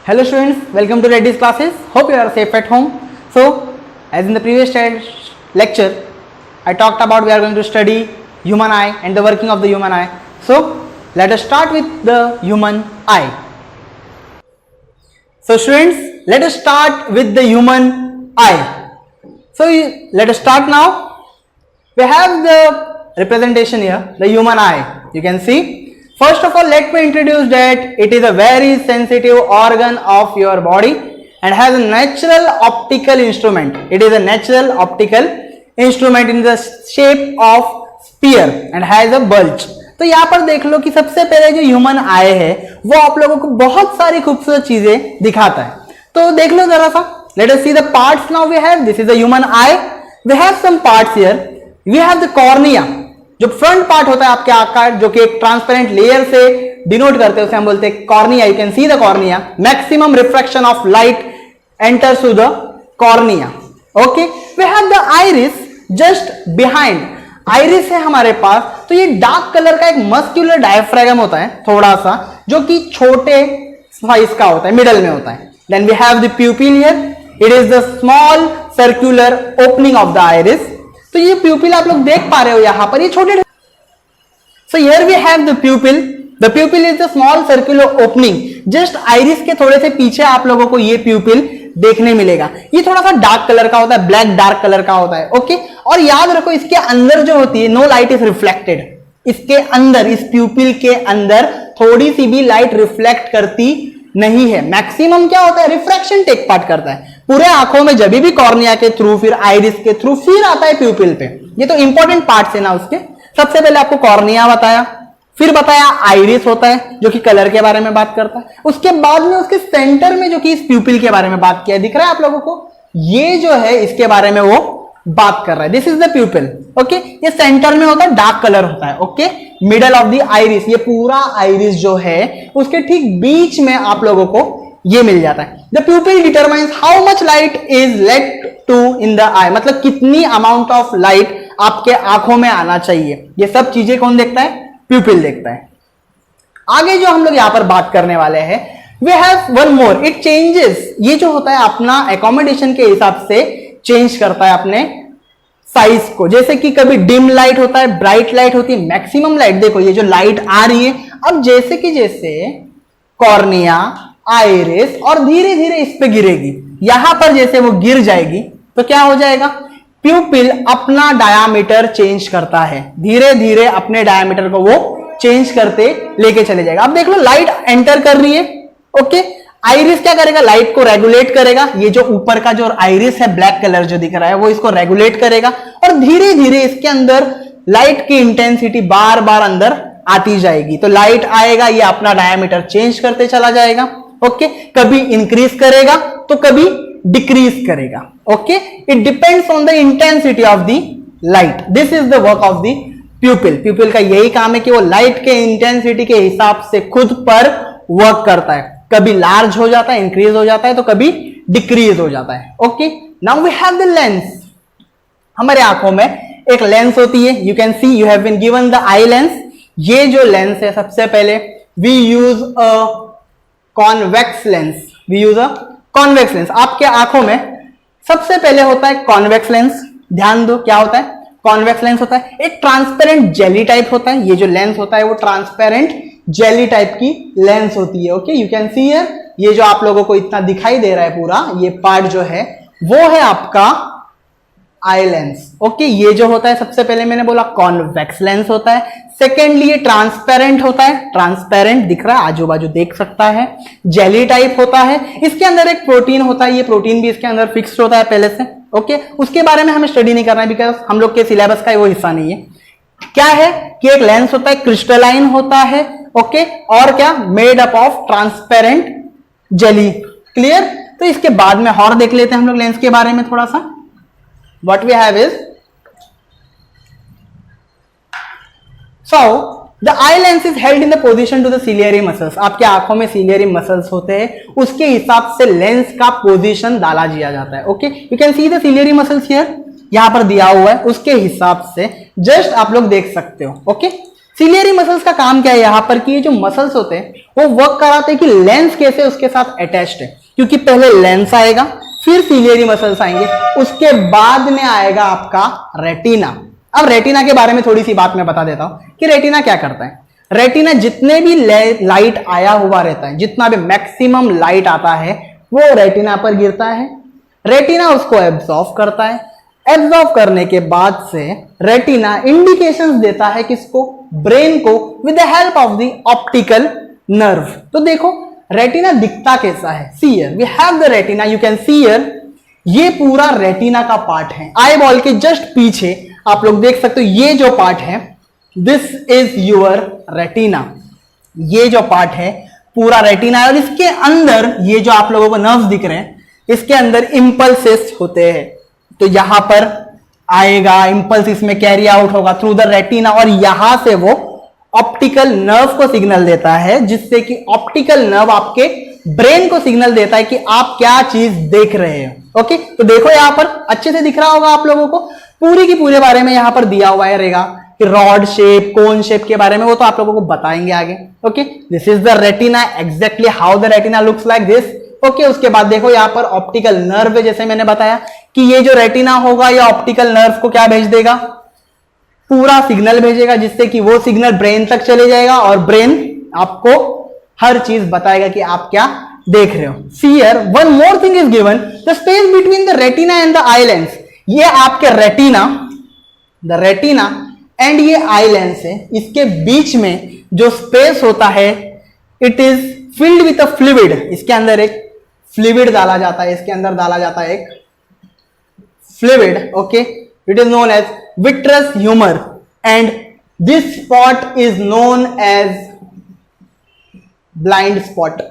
Hello students, welcome to Reddy's classes. Hope you are safe at home. So, as in the previous lecture, I talked about we are going to study human eye and the working of the human eye. So, let us start with the human eye. So students, let us start with the human eye. So, let us start now. We have the representation here, the human eye. You can see. First of all, let me introduce that it is a very sensitive organ of your body and has a natural optical instrument. It is a natural optical instrument in the shape of sphere and has a bulge. तो यहाँ पर देख लो कि सबसे पहले जो human आई है वो आप लोगों को बहुत सारी खूबसूरत चीजें दिखाता है. तो देख लो जरा सा. Let us see the parts now we have. This is the human eye. We have some parts here. We have the cornea. जो फ्रंट पार्ट होता है आपके आकार जो कि एक ट्रांसपेरेंट लेयर से डिनोट करते हैं उसे हम बोलते हैं cornea. You can see the cornea. Maximum refraction of light enters through the cornea. Okay, we have the iris just behind. Iris है हमारे पास. तो ये डार्क कलर का एक मस्क्यूलर डायफ्रागम होता है थोड़ा सा, जो कि छोटे साइज का होता है, मिडल में होता है. Then we have the pupil here. It is the small circular opening of the iris. तो ये प्यूपिल आप लोग देख पा रहे हो यहां पर, ये छोटे. So here we have the pupil. The pupil is the small circular opening. Just iris के थोड़े से पीछे आप लोगों को ये प्यूपिल देखने मिलेगा. ये थोड़ा सा डार्क कलर का होता है, ब्लैक डार्क कलर का होता है. ओके, और याद रखो इसके अंदर जो होती है नो लाइट इज रिफ्लेक्टेड. इसके अंदर, इस प्यूपिल के अंदर थोड़ी सी भी लाइट रिफ्लेक्ट करती नहीं है. मैक्सिमम क्या होता है, रिफ्रैक्शन टेक पार्ट करता है पूरे आंखों में, जब भी कॉर्निया के थ्रू, फिर आइरिस के थ्रू, फिर आता है प्यूपिल पे. ये तो इंपॉर्टेंट पार्ट्स है ना उसके. सबसे पहले आपको कॉर्निया बताया, फिर बताया आइरिस होता है जो कि कलर के बारे में बात करता है. उसके बाद में उसके सेंटर में जो कि इस प्यूपिल के बारे में बात किया, दिख रहा है आप लोगों को, ये जो है इसके बारे में वो बात कर रहा है. This is the प्यूपिल. ओके, ये सेंटर में होता है, डार्क कलर होता है. Okay, middle of the iris. ये पूरा आइरिस जो है उसके ठीक बीच में आप लोगों को ये मिल जाता है. The pupil determines how much light is let to in the eye. मतलब कितनी अमाउंट ऑफ लाइट आपके आंखों में आना चाहिए. ये सब चीजें कौन देखता है, प्यूपिल देखता है. आगे जो हम लोग यहां पर बात करने वाले हैं, we have one more. It changes. ये जो होता है अपना एकोमोडेशन के हिसाब से चेंज करता है अपने साइज को. जैसे कि कभी डिम लाइट होता है, ब्राइट लाइट होती है, मैक्सिमम लाइट. देखो ये जो लाइट आ रही है, अब जैसे कि जैसे कॉर्निया, आइरिस और धीरे धीरे इस पे गिरेगी, यहां पर जैसे वो गिर जाएगी तो क्या हो जाएगा, प्यूपिल अपना डायामीटर चेंज करता है. धीरे धीरे अपने डायामीटर को वो चेंज करते लेके चले जाएगा. अब देख लो लाइट एंटर कर रही है. ओके, आइरिस क्या करेगा, लाइट को रेगुलेट करेगा. ये जो ऊपर का जो आइरिस है, ब्लैक कलर जो दिख रहा है, वो इसको रेगुलेट करेगा और धीरे धीरे इसके अंदर लाइट की इंटेंसिटी बार बार अंदर आती जाएगी. तो लाइट आएगा, ये अपना डायामीटर चेंज करते चला जाएगा. ओके, कभी इंक्रीज करेगा तो कभी डिक्रीज करेगा. Okay, it depends on the intensity of the light. This is the work of the प्यूपिल. प्यूपिल का यही काम है कि वो लाइट के इंटेंसिटी के हिसाब से खुद पर वर्क करता है. कभी लार्ज हो जाता है, इंक्रीज हो जाता है, तो कभी डिक्रीज हो जाता है. Okay, now we have the lens. हमारे आंखों में एक लेंस होती है. You can see, you have been given the eye lens. ये जो लेंस है, सबसे पहले we use a convex lens. We use a convex lens. आपके आंखों में सबसे पहले होता है कॉन्वेक्स लेंस. ध्यान दो क्या होता है, कॉन्वेक्स लेंस होता है. एक ट्रांसपेरेंट जेली टाइप होता है. ये जो लेंस होता है वो ट्रांसपेरेंट जेली टाइप की लेंस होती है. Okay, you can see here, ये जो आप लोगों को इतना दिखाई दे रहा है पूरा ये पार्ट जो है वो है आपका आई लेंस. ओके, ये जो होता है सबसे पहले मैंने बोला कॉन्वेक्स लेंस होता है. सेकेंडली ये ट्रांसपेरेंट होता है. ट्रांसपेरेंट दिख रहा है, आजू बाजू देख सकता है. जेली टाइप होता है. इसके अंदर एक प्रोटीन होता है. ये प्रोटीन भी इसके अंदर फिक्स्ड होता है पहले से. ओके, उसके बारे में हमें स्टडी नहीं करना है बिकॉज हम लोग के सिलेबस का वो हिस्सा नहीं है. क्या है कि एक लेंस होता है, क्रिस्टलाइन होता है. ओके, और क्या, made up of transparent jelly. Clear. तो इसके बाद में और देख लेते हैं हम लोग लेंस के बारे में थोड़ा सा. What we have is, so the eye lens is held in the position to the ciliary muscles. आपके आंखों में ciliary muscles होते हैं, उसके हिसाब से लेंस का पोजीशन डाला दिया जाता है. Okay, you can see the ciliary muscles here. यहां पर दिया हुआ है, उसके हिसाब से जस्ट आप लोग देख सकते हो. ओके, सिलियरी मसल्स का काम क्या है यहाँ पर कि ये जो मसल्स होते हैं वो वर्क कराते हैं कि लेंस कैसे उसके साथ अटैच्ड है, क्योंकि पहले लेंस आएगा फिर सिलियरी मसल्स आएंगे, उसके बाद में आएगा आपका रेटिना। अब रेटिना के बारे में थोड़ी सी बात मैं बता देता हूं कि रेटिना क्या करता है। रेटिना जितने भी लाइट आया हुआ रहता है, जितना भी मैक्सिमम लाइट आता है वो रेटिना पर गिरता है, रेटिना उसको एब्जॉर्व करता है, एब्जॉर्व करने के बाद से रेटिना इंडिकेशंस देता है किसको, ब्रेन को, with the help of the optical nerve. तो देखो रेटिना दिखता कैसा है, see here we have the retina, you can see here, ये पूरा रेटिना का पार्ट है। आई बॉल के जस्ट पीछे आप लोग देख सकते हो ये जो पार्ट है, दिस इज योर रेटिना, ये जो पार्ट है पूरा रेटिना है, और इसके अंदर ये जो आप लोगों को नर्व्स दिख रहे हैं इसके अंदर इंपल्सेस होते हैं। तो यहां पर आएगा इंपल्स, इसमें कैरी आउट होगा थ्रू द रेटिना, और यहां से वो ऑप्टिकल नर्व को सिग्नल देता है, जिससे कि ऑप्टिकल नर्व आपके ब्रेन को सिग्नल देता है कि आप क्या चीज देख रहे हो। ओके, तो देखो यहां पर अच्छे से दिख रहा होगा आप लोगों को, पूरी की पूरे बारे में यहां पर दिया हुआ है रहेगा कि रॉड शेप, कोन शेप के बारे में, वो तो आप लोगों को बताएंगे आगे। Okay, this is the retina, exactly how the retina looks like this. Okay, उसके बाद देखो यहां पर ऑप्टिकल नर्व है, जैसे मैंने बताया कि ये जो रेटिना होगा ये ऑप्टिकल नर्व को क्या भेज देगा, पूरा सिग्नल भेजेगा, जिससे कि वो सिग्नल ब्रेन तक चले जाएगा और ब्रेन आपको हर चीज बताएगा कि आप क्या देख रहे हो। See here one more thing is given, the space between the retina and the eye lens. ये आपके रेटिना, द रेटिना एंड ये आई लेंस है, इसके बीच में जो स्पेस होता है it is filled with a fluid. इसके अंदर एक फ्लूइड डाला जाता है, इसके अंदर डाला जाता है एक fluid. Okay, it is known as vitreous humour and this spot is known as blind spot.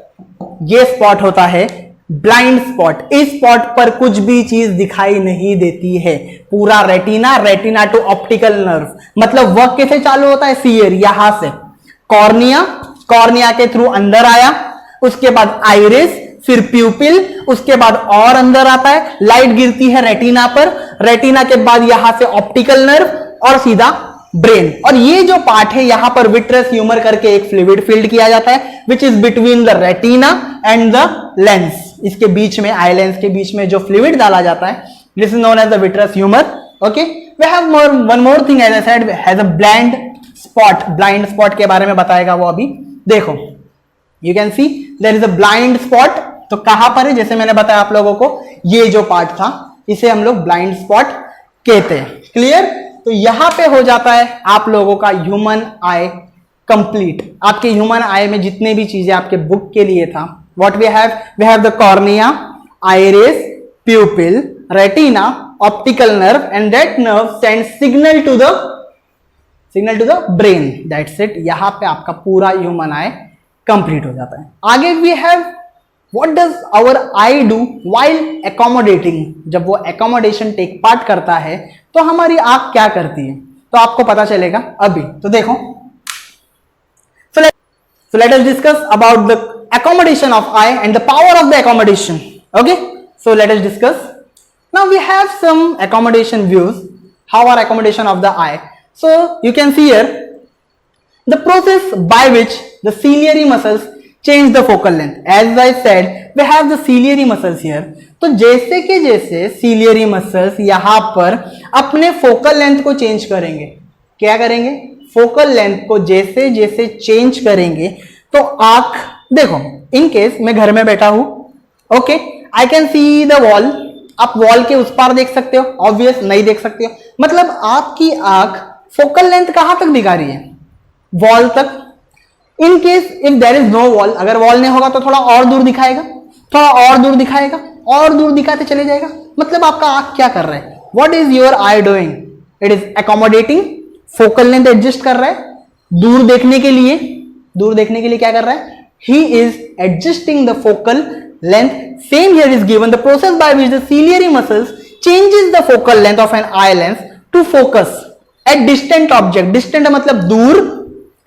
ये स्पॉट होता है ब्लाइंड स्पॉट। इस स्पॉट पर कुछ भी चीज दिखाई नहीं देती है। पूरा retina, retina to optical nerve, मतलब वर्क कैसे चालू होता है, सीयर यहां से कॉर्निया, कॉर्निया के थ्रू अंदर आया, उसके बाद आइरिस, फिर प्यूपिल, उसके बाद और अंदर आता है, लाइट गिरती है रेटिना पर, रेटिना के बाद यहां से ऑप्टिकल नर्व और सीधा ब्रेन। और ये जो पार्ट है यहां पर विट्रस ह्यूमर करके एक फ्लूइड फील्ड किया जाता है which is between the retina and the lens. इसके बीच में, आई लेंस के बीच में जो फ्लूइड डाला जाता है this is known as the vitreous humour. Okay, we have one more thing as I said, has a blind spot. Blind spot के बारे में बताएगा वो अभी। देखो you can see there is a blind spot. तो कहां पर है, जैसे मैंने बताया आप लोगों को, ये जो पार्ट था इसे हम लोग ब्लाइंड स्पॉट कहते हैं। क्लियर? तो यहां पे हो जाता है आप लोगों का ह्यूमन आई कंप्लीट। आपके ह्यूमन आई में जितने भी चीजें आपके बुक के लिए था, what we have the cornea, iris, pupil, retina, optical nerve, and that nerve send signal to the brain. That's it. यहां पे आपका पूरा ह्यूमन आई कंप्लीट हो जाता है। आगे we have what does our eye do while accommodating. जब वो एकोमोडेशन टेक पार्ट करता है तो हमारी आंख क्या करती है, तो आपको पता चलेगा अभी। तो देखो, so let us discuss about the accommodation of eye and the power of the accommodation. Okay, so let us discuss. Now we have some accommodation views, how are accommodation of the eye. So you can see here the process by which the ciliary muscles change the focal length. As I said, we have the ciliary muscles here. तो जैसे कि जैसे ciliary muscles यहां पर अपने focal length को change करेंगे, क्या करेंगे, फोकल लेंथ को जैसे जैसे चेंज करेंगे तो आंख, देखो इन केस मैं घर में बैठा हूं, okay, I can see the wall. आप वॉल के उस पार देख सकते हो, ऑब्वियस नहीं देख सकते हो, मतलब आपकी आंख फोकल लेंथ कहां तक दिखा रही है, वॉल तक। In case if there is no wall, अगर वॉल नहीं होगा तो थोड़ा और दूर दिखाएगा, थोड़ा और दूर दिखाएगा, और दूर दिखाते चले जाएगा। मतलब आपका आंख क्या कर रहा है, what is your I doing, it is accommodating, focal length adjust कर रहा है दूर देखने के लिए। दूर देखने के लिए क्या कर रहा है, he is adjusting the focal length. Same here is given the process by which the ciliary muscles changes the focal length of an eye lens to focus at distant object. distant मतलब दूर,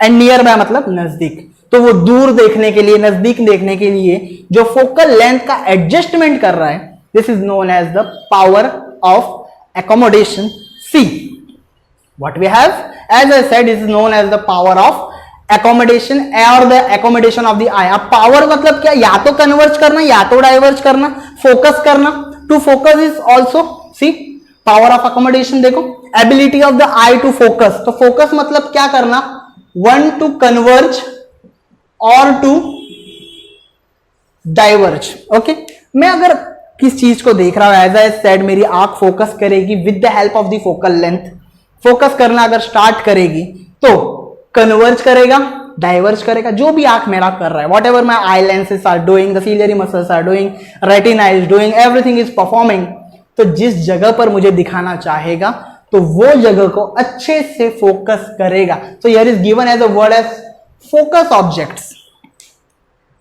and near by मतलब नजदीक। तो वो दूर देखने के लिए, नजदीक देखने के लिए जो फोकल लेंथ का एडजस्टमेंट कर रहा है, this is known as the power of accommodation. See what we have, as I said is known as the power of accommodation और the accommodation of the eye. अब पावर मतलब क्या, या तो कन्वर्ज करना या तो डाइवर्ज करना, फोकस करना. To focus is also see power of accommodation. देखो ability of the eye to focus, तो फोकस मतलब क्या करना, one to converge or to diverge. Okay, मैं अगर किस चीज को देख रहा हूं, एज आई सेड मेरी आंख फोकस करेगी with the help of the focal length. Focus करना अगर स्टार्ट करेगी तो कन्वर्ज करेगा, डाइवर्ज करेगा, जो भी आंख मेरा कर रहा है, whatever my eye lenses are doing, the ciliary muscles are doing, retina is doing, everything is performing. तो जिस जगह पर मुझे दिखाना चाहेगा तो वो जगह को अच्छे से फोकस करेगा. तो here is given as a word as focus objects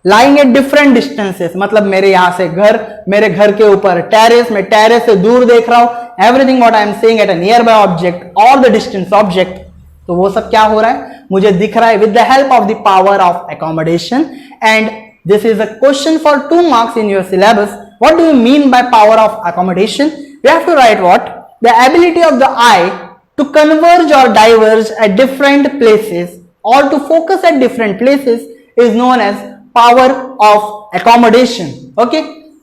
lying at different distances. मतलब मेरे यहां से घर, मेरे घर के ऊपर टेरेस, मैं टेरेस से दूर देख रहा हूं, everything what I am seeing at a near by object और द डिस्टेंस ऑब्जेक्ट. तो वो सब क्या हो रहा है, मुझे दिख रहा है with the help of the power of accommodation. And this is a question for 2 marks in your syllabus. What do you mean by power of accommodation? We have to write what? The ability of the eye to converge or diverge at different places or to focus at different places is known as power of accommodation. Okay,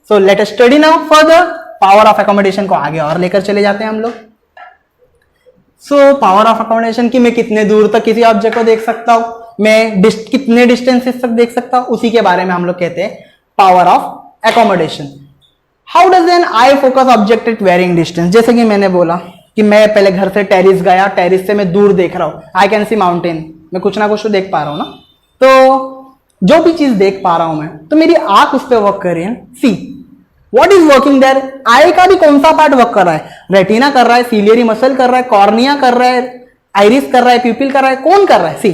so let us study now further. Power of accommodation को आगे और लेकर चले जाते हैं हम लोग. So power of accommodation की मैं कितने दूर तक किसी ऑब्जेक्ट को देख सकता हूं, मैं कितने डिस्टेंसेस तक देख सकता हूं, उसी के बारे में हम लोग कहते हैं power of accommodation. How does an eye focus object at varying distance. जैसे कि मैंने बोला कि मैं पहले घर से टेरिस गया, टेरिस से मैं दूर देख रहा हूं, आई कैन सी माउंटेन, मैं कुछ ना कुछ तो देख पा रहा हूं ना. तो जो भी चीज देख पा रहा हूं मैं, तो मेरी आंख उस पर वर्क कर रही है. See what is working there, eye का भी कौन सा पार्ट वर्क कर रहा है, रेटिना कर रहा है, सीलियरी मसल कर रहा है, कॉर्निया कर रहा है, आइरिस कर रहा है, प्यूपिल कर रहा है, कौन कर रहा है. See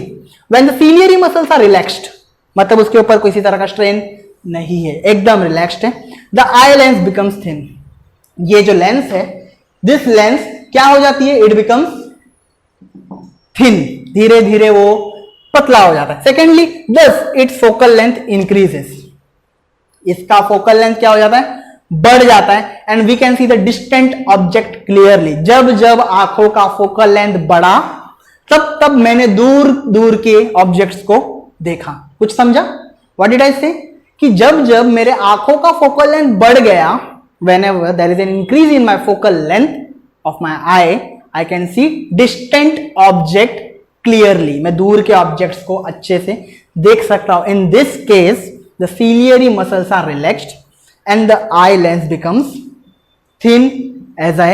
when the ciliary muscles are relaxed, मतलब उसके ऊपर किसी तरह का स्ट्रेन नहीं है, एकदम रिलैक्स्ड है, the eye lens becomes thin. ये जो लेंस है, दिस लेंस क्या हो जाती है, इट बिकम्स थिन, धीरे धीरे वो पतला हो जाता है. Secondly thus its focal length increases, इसका फोकल लेंथ क्या हो जाता है, बढ़ जाता है. And we can see the distant object clearly. जब जब आंखों का फोकल लेंथ बढ़ा, तब तब मैंने दूर दूर के ऑब्जेक्ट्स को देखा. कुछ समझा, व्हाट डिड आई से, कि जब जब मेरे आंखों का फोकल लेंथ बढ़ गया, whenever there is an increase in my focal length of my eye, I can see distant object clearly. मैं दूर के ऑब्जेक्ट्स को अच्छे से देख सकता हूं. In this case, the ciliary muscles are relaxed and the eye lens becomes thin, as I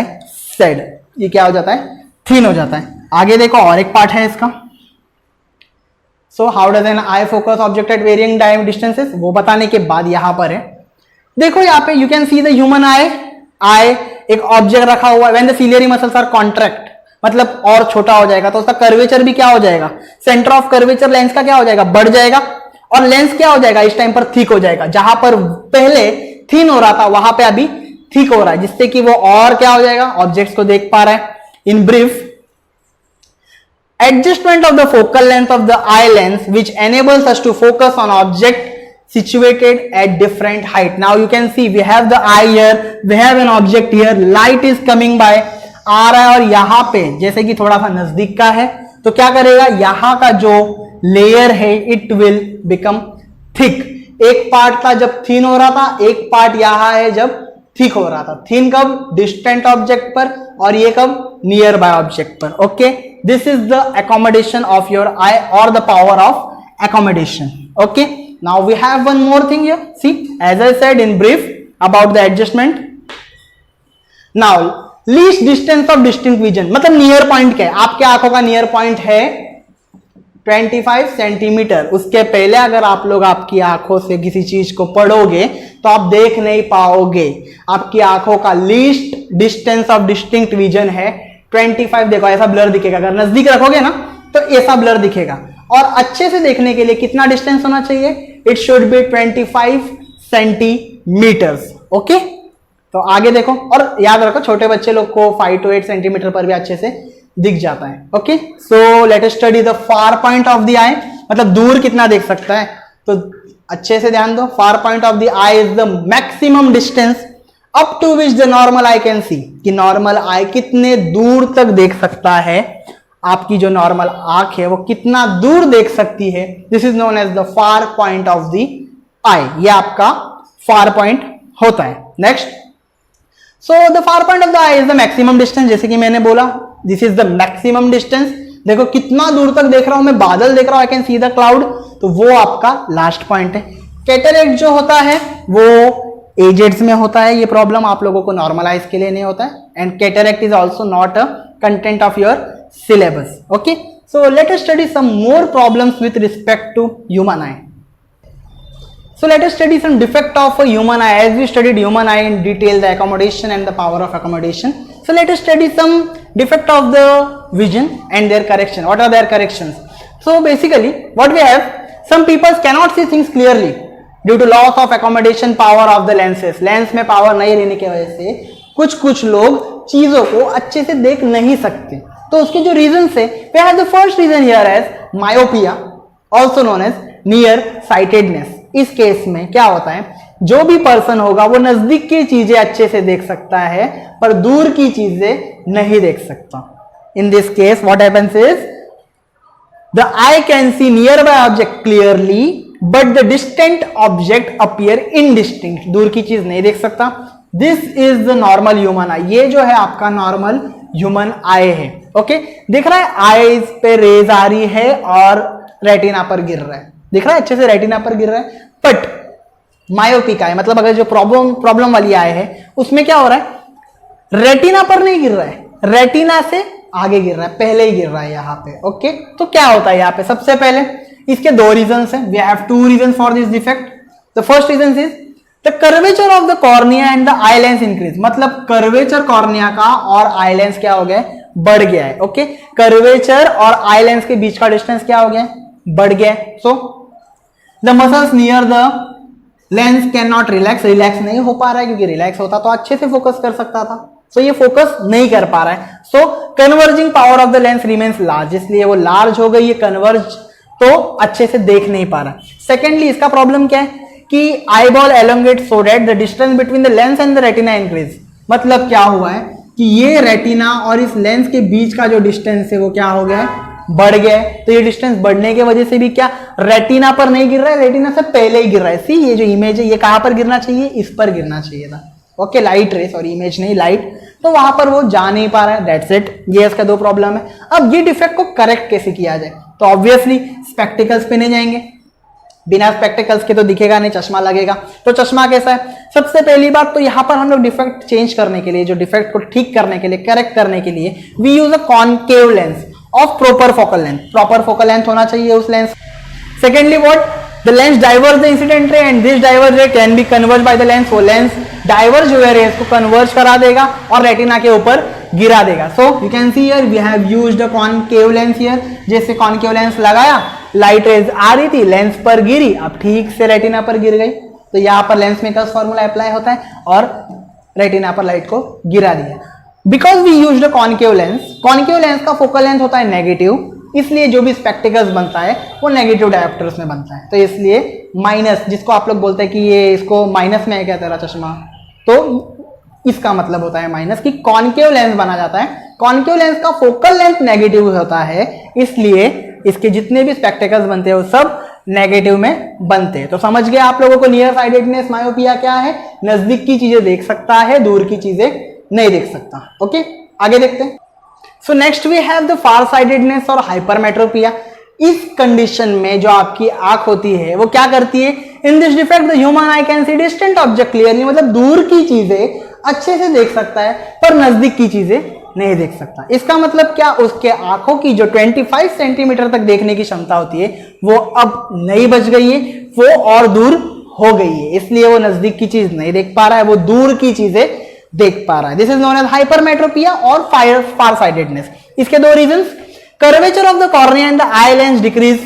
said. ये क्या हो जाता है, thin हो जाता है. आगे देखो और एक पार्ट है इसका. So how does an eye focus object at varying time distances? वो बताने के बाद यहां पर है, देखो यहाँ पे you can see the human eye एक ऑब्जेक्ट रखा हुआ है. When the ciliary muscles are contract, मतलब और छोटा हो जाएगा, तो उसका कर्वेचर भी क्या हो जाएगा, सेंटर ऑफ कर्वेचर लेंस का क्या हो जाएगा, बढ़ जाएगा. और लेंस क्या हो जाएगा, इस टाइम पर थिक हो जाएगा. जहां पर पहले थिन हो रहा था, वहां पे अभी थिक हो रहा है, जिससे कि वो और क्या हो जाएगा, ऑब्जेक्ट्स को देख पा रहा है. In brief, adjustment of the focal length of the eye lens which enables us to focus on object situated at different height. Now you can see we have the eye here, we have an object here, light is coming by, आ रहा है, और यहां पे जैसे कि थोड़ा सा नजदीक का है, तो क्या करेगा, यहां का जो लेयर है इट विल बिकम थिक. एक पार्ट था जब थिन हो रहा था, एक पार्ट यहां है जब थिक हो रहा था. थिन कब, डिस्टेंट ऑब्जेक्ट पर, और ये कब, नियर बाय ऑब्जेक्ट पर. Okay, this is the accommodation of your eye or the power of accommodation. Okay, now we have one more thing here. See, as I said in brief about the adjustment. Now least distance of distinct vision, मतलब near point क्या है, आपके आंखों का near point है 25 centimetre. उसके पहले अगर आप लोग आपकी आंखों से किसी चीज को पढ़ोगे तो आप देख नहीं पाओगे. आपकी आंखों का least distance of distinct vision है 25. देखो ऐसा ब्लर दिखेगा, अगर नजदीक रखोगे ना तो ऐसा ब्लर दिखेगा. और अच्छे से देखने के लिए कितना डिस्टेंस होना चाहिए, it should be 25 centimetres. Okay, तो आगे देखो, और याद रखो छोटे बच्चे लोग को 5 to 8 सेंटीमीटर पर भी अच्छे से दिख जाता है. Okay, so let us study the far point of the eye, मतलब दूर कितना देख सकता है. तो अच्छे से ध्यान दो, far point of the eye is the maximum distance up to which the normal eye can see, कि नॉर्मल आई कितने दूर तक देख सकता है आपकी जो नॉर्मल आंख है वो कितना दूर देख सकती है, this is known as the far point of the eye, ये आपका फार पॉइंट होता है। Next, so the far point of the eye is the maximum distance, जैसे कि मैंने बोला this is the maximum distance. देखो कितना दूर तक देख रहा हूं मैं, बादल देख रहा हूं, आई कैन सी द क्लाउड, तो वो आपका लास्ट पॉइंट है। कैटरेक्ट जो होता है वो एजेड्स में होता है, ये प्रॉब्लम आप लोगों को नॉर्मल आइज के लिए नहीं होता है, and cataract is also not a content of your syllabus. Okay, so let us study some more problems with respect to human eye. So let us study some defect of a human eye. As we studied human eye in detail, the accommodation and the power of accommodation, so let us study some defect of the vision and their correction. What are their corrections? So basically what we have, some people cannot see things clearly due to loss of accommodation power of the lenses. Lens में power नहीं रहने की वजह से कुछ लोग चीजों को अच्छे से देख नहीं सकते। तो उसके जो रीजन है, we have the first reason here as myopia, also known as near sightedness. इस केस में क्या होता है, जो भी पर्सन होगा वो नजदीक की चीजें अच्छे से देख सकता है पर दूर की चीजें नहीं देख सकता। In this case what happens is the I can C near by object clearly but the distant object appear indistinct, दूर की चीज नहीं देख सकता। This is the normal human आई, ये जो है आपका नॉर्मल ह्यूमन आई है। ओके, दिख रहा है आईज पे रेज आ रही है और रेटिना पर गिर रहा है, दिख रहा है अच्छे से रेटिना पर गिर रहा है। बट मायोपिक आई मतलब अगर जो प्रॉब्लम वाली आई है उसमें क्या हो रहा है, रेटिना पर नहीं गिर रहा है, रेटिना से आगे गिर रहा है, पहले ही गिर रहा है यहाँ पे। ओके, तो क्या होता है यहाँ पे, सबसे पहले इसके दो रीजन है, we have two reason for this defect. The first reason is the curvature of the cornea and the eye lens increase, मतलब कर्वेचर कॉर्निया का और आई लेंस क्या हो गया, बढ़ गया है। ओके, कर्वेचर और आई लेंस के बीच का डिस्टेंस क्या हो गया, बढ़ गया है। So the muscles near the lens can not relax, relax नहीं हो पा रहा है, क्योंकि रिलैक्स होता तो अच्छे से फोकस कर सकता था, सो ये फोकस नहीं कर पा रहा है। So converging power of the lens remains large, इसलिए वो लार्ज हो गई है, कन्वर्ज तो अच्छे से देख नहीं पा रहा। सेकेंडली इसका प्रॉब्लम क्या है कि eye ball elongate so that the distance between the lens and the retina increase, मतलब क्या हुआ है कि ये रेटिना और इस लेंस के बीच का जो डिस्टेंस है वो क्या हो गया है, बढ़ गया है। तो ये डिस्टेंस बढ़ने की वजह से भी क्या रेटिना पर नहीं गिर रहा है, रेटिना से पहले ही गिर रहा है। सी ये जो इमेज है ये कहां पर गिरना चाहिए, इस पर गिरना चाहिए था। ओके, लाइट रे, सॉरी इमेज नहीं लाइट, तो वहां पर वो जा नहीं पा रहा है, दैट्स इट, ये इसका दो प्रॉब्लम है। अब ये डिफेक्ट को करेक्ट कैसे किया जाए, तो ऑब्वियसली स्पेक्टिकल्स पहने जाएंगे, बिना स्पेक्टिकल्स के तो दिखेगा नहीं, चश्मा लगेगा। तो चश्मा कैसा है, सबसे पहली बात तो यहाँ पर हम लोग डिफेक्ट चेंज करने के लिए, जो डिफेक्ट को ठीक करने के लिए, करेक्ट करने के लिए we use a concave lens of proper focal length, proper focal length होना चाहिए उस lens. Secondly what, the lens diverge the incident ray and this diverge ray can be converge by the lens, वो lens diverge हुए rays को converge करा देगा और retina के ऊपर गिरा देगा। So you can see here we have used a concave lens here, जैसे कॉनकेव लेंस लगाया, लाइट रेज आ रही थी, लेंस पर गिरी, अब ठीक से रेटिना पर गिर गई, तो यहाँ पर लेंस मेकर्स फॉर्मूला अप्लाई होता है और रेटिना पर लाइट को गिरा दिया। Because we used a concave lens, concave lens का फोकल लेंथ होता है नेगेटिव, इसलिए जो भी स्पेक्टिकल्स बनता है वो नेगेटिव डायोप्टर्स में बनता है, तो इसलिए माइनस, जिसको आप लोग बोलते हैं कि ये इसको माइनस में है क्या तेरा चश्मा, तो इसका मतलब होता है माइनस, कि कॉनकेव लेंस बना जाता है। कॉनकेव लेंस का फोकल लेंथ नेगेटिव होता है, इसलिए इसके जितने भी स्पेक्टिकल्स बनते हैं वो सब नेगेटिव में बनते हैं। तो समझ गए आप लोगों को नियर साइडेडनेस मायोपिया क्या है, नजदीक की चीजें देख सकता है, दूर की चीजें नहीं देख सकता। ओके, आगे देखते हैं। So next we have the far sidedness और हाइपरमेट्रोपिया। इस कंडीशन में जो आपकी आंख होती है वो क्या करती है, in this defect the human I can see distant object clearly, मतलब दूर की चीजें अच्छे से देख सकता है पर नजदीक की चीजें नहीं देख सकता। इसका मतलब क्या, उसके आंखों की जो 25 सेंटीमीटर तक देखने की क्षमता होती है वो अब नहीं बच गई है, वो और दूर हो गई है, इसलिए वो नजदीक की चीज नहीं देख पा रहा है, वो दूर की चीजें देख पा रहा है। This is known as hypermetropia और फार साइडेडनेस। इसके दो reasons, curvature of the cornea and the eye lens decrease.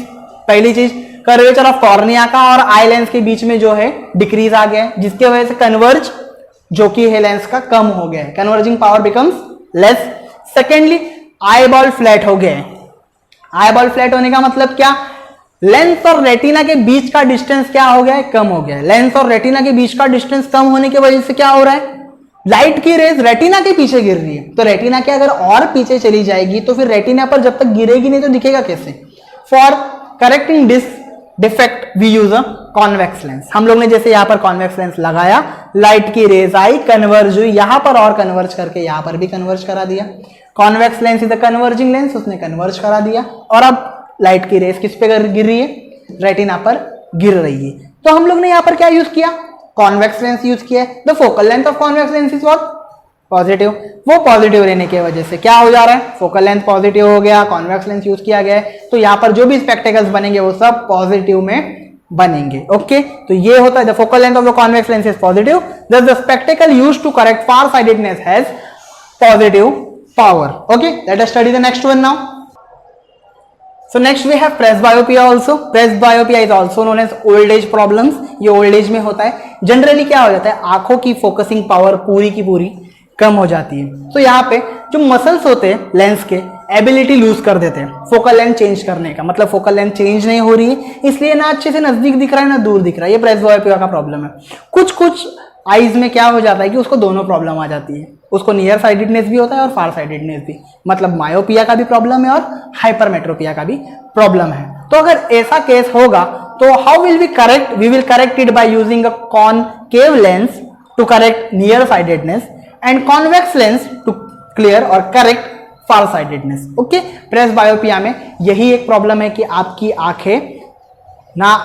पहली चीज, कर्वेचर ऑफ कॉर्निया का और आई लेंस के बीच में जो है डिक्रीज आ गया है, जिसकी वजह से कन्वर्ज जो कि है लेंस का कम हो गया है, converging power becomes less. Secondly, eye ball flat हो गया है। आई बॉल फ्लैट होने का मतलब क्या, लेंस और रेटिना के बीच का डिस्टेंस क्या हो गया है, कम हो गया है। लेंस और रेटिना के बीच का डिस्टेंस कम होने की वजह से क्या हो रहा है, लाइट की रेज रेटिना के पीछे गिर रही है, तो रेटिना के अगर और पीछे चली जाएगी तो फिर रेटिना पर जब तक गिरेगी नहीं तो दिखेगा कैसे? For correcting this defect we use a convex lens. हम लोग ने जैसे यहाँ पर कॉन्वेक्स लेंस लगाया, लाइट की रेज आई, कन्वर्ज हुई, यहां पर और कन्वर्ज करके यहां पर भी कन्वर्ज करा दिया। Convex lens is a converging lens, उसने कन्वर्ज करा दिया, और अब लाइट की रेज किस पे गिर रही है? रेटिना पर गिर रही है। तो हम लोग ने यहां पर क्या यूज किया? कॉन्वेक्स लेंस यूज किया। The focal length of convex lens is what? Positive. वो पॉजिटिव रहने की वजह से क्या हो जा रहा है? फोकल लेंथ पॉजिटिव हो गया, कॉन्वेक्स लेंस यूज किया गया है, तो यहां पर जो भी स्पेक्टेकल्स बनेंगे वो सब पॉजिटिव में बनेंगे। ओके, तो ये होता है the focal length of the convex lens is positive, thus the spectacle used to correct far sightedness has positive power. Okay, let us study the next one now. So next we have presbyopia also. Presbyopia is also known as old age problems. ये old age में होता है। Generally क्या हो जाता है? आंखों की फोकसिंग पावर पूरी की पूरी कम हो जाती है। तो यहाँ पे जो मसल्स होते हैं लेंस के, एबिलिटी लूज कर देते हैं फोकल लेंथ चेंज करने का, मतलब फोकल लेंथ चेंज नहीं हो रही है, इसलिए ना अच्छे से नजदीक दिख रहा है ना दूर दिख रहा है। ये प्रेसबायोपिया का प्रॉब्लम है। कुछ कुछ आईज में क्या हो जाता है कि उसको दोनों प्रॉब्लम आ जाती है, उसको नियर साइडेडनेस भी होता है और फार साइडेडनेस भी, मतलब मायोपिया का भी प्रॉब्लम है और हाइपरमेट्रोपिया का भी प्रॉब्लम है। तो अगर ऐसा केस होगा तो how will we correct? We will correct it by using a concave lens to correct near sidedness and convex lens to clear और correct far sidedness. Okay, presbyopia में यही एक प्रॉब्लम है कि आपकी आंखें ना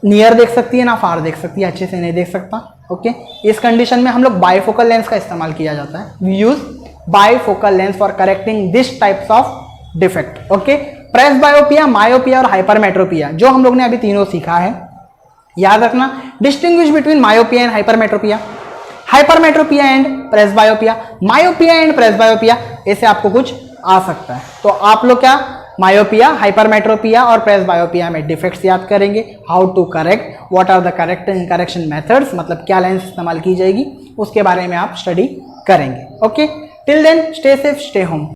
नियर देख सकती है ना फार देख सकती है, अच्छे से नहीं देख सकता। ओके, इस कंडीशन में हम लोग बाइफोकल लेंस का इस्तेमाल किया जाता है। We use bifocal lens for correcting this types of defect. Okay, presbyopia, myopia और हाइपरमेट्रोपिया जो हम लोग ने अभी तीनों सीखा है, याद रखना, distinguish between myopia and hypermetropia, hypermetropia and presbyopia, myopia and presbyopia, ऐसे आपको कुछ आ सकता है। तो आप लोग क्या मायोपिया, हाइपरमेट्रोपिया और प्रेसबायोपिया में डिफेक्ट्स याद करेंगे, how to correct, what are the correction methods, मतलब क्या लेंस इस्तेमाल की जाएगी, उसके बारे में आप स्टडी करेंगे। Okay, till then stay safe, stay home.